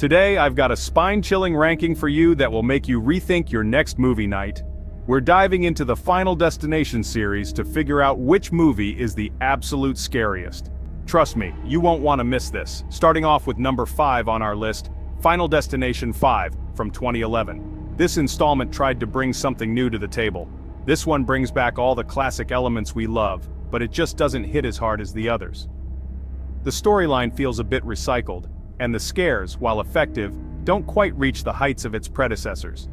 Today, I've got a spine-chilling ranking for you that will make you rethink your next movie night. We're diving into the Final Destination series to figure out which movie is the absolute scariest. Trust me, you won't want to miss this. Starting off with number 5 on our list, Final Destination 5 from 2011. This installment tried to bring something new to the table. This one brings back all the classic elements we love, but it just doesn't hit as hard as the others. The storyline feels a bit recycled, and the scares, while effective, don't quite reach the heights of its predecessors.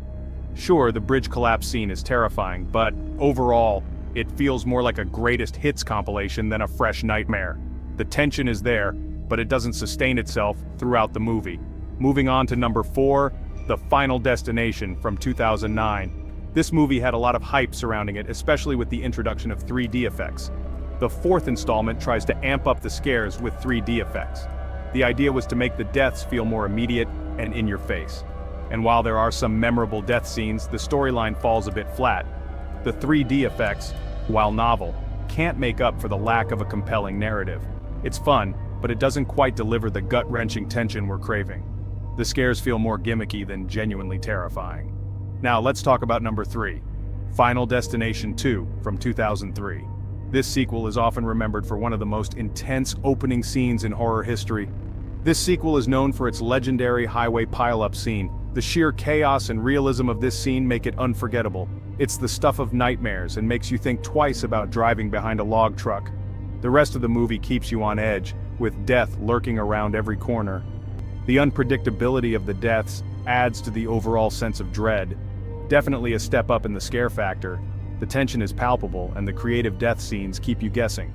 Sure, the bridge collapse scene is terrifying, but overall, it feels more like a greatest hits compilation than a fresh nightmare. The tension is there, but it doesn't sustain itself throughout the movie. Moving on to number 4, The Final Destination from 2009. This movie had a lot of hype surrounding it, especially with the introduction of 3D effects. The 4th installment tries to amp up the scares with 3D effects. The idea was to make the deaths feel more immediate and in your face. And while there are some memorable death scenes, the storyline falls a bit flat. The 3D effects, while novel, can't make up for the lack of a compelling narrative. It's fun, but it doesn't quite deliver the gut-wrenching tension we're craving. The scares feel more gimmicky than genuinely terrifying. Now let's talk about number 3, Final Destination 2 from 2003. This sequel is often remembered for one of the most intense opening scenes in horror history. This sequel is known for its legendary highway pileup scene. The sheer chaos and realism of this scene make it unforgettable. It's the stuff of nightmares and makes you think twice about driving behind a log truck. The rest of the movie keeps you on edge, with death lurking around every corner. The unpredictability of the deaths adds to the overall sense of dread. Definitely a step up in the scare factor. The tension is palpable, and the creative death scenes keep you guessing.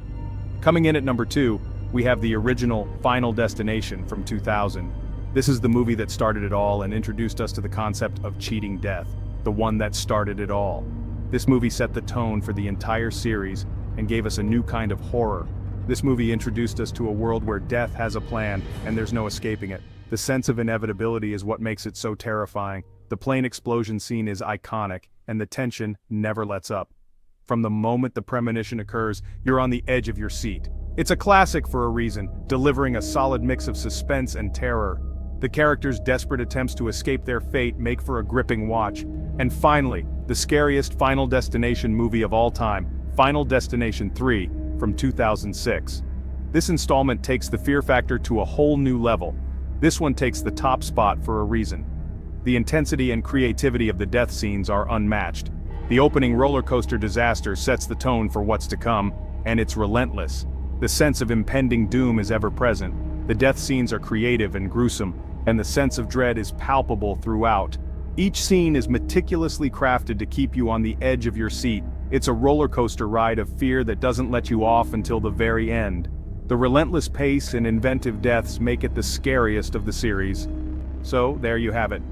Coming in at number 2, we have the original Final Destination from 2000. This is the movie that started it all and introduced us to the concept of cheating death, the one that started it all. This movie set the tone for the entire series and gave us a new kind of horror. This movie introduced us to a world where death has a plan and there's no escaping it. The sense of inevitability is what makes it so terrifying. The plane explosion scene is iconic, and the tension never lets up. From the moment the premonition occurs, you're on the edge of your seat. It's a classic for a reason, delivering a solid mix of suspense and terror. The characters' desperate attempts to escape their fate make for a gripping watch. And finally, the scariest Final Destination movie of all time, Final Destination 3 from 2006. This installment takes the fear factor to a whole new level. This one takes the top spot for a reason. The intensity and creativity of the death scenes are unmatched. The opening roller coaster disaster sets the tone for what's to come, and it's relentless. The sense of impending doom is ever present. The death scenes are creative and gruesome, and the sense of dread is palpable throughout. Each scene is meticulously crafted to keep you on the edge of your seat. It's a roller coaster ride of fear that doesn't let you off until the very end. The relentless pace and inventive deaths make it the scariest of the series. So, there you have it.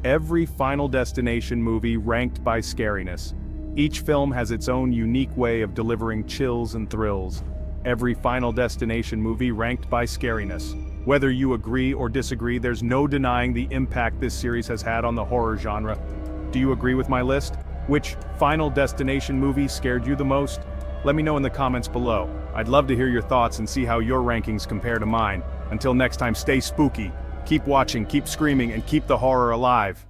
Every Final Destination movie ranked by scariness. Each film has its own unique way of delivering chills and thrills. Every Final Destination movie ranked by scariness. Whether you agree or disagree, there's no denying the impact this series has had on the horror genre. Do you agree with my list? Which Final Destination movie scared you the most? Let me know in the comments below. I'd love to hear your thoughts and see how your rankings compare to mine. Until next time, stay spooky. Keep watching, keep screaming, and keep the horror alive.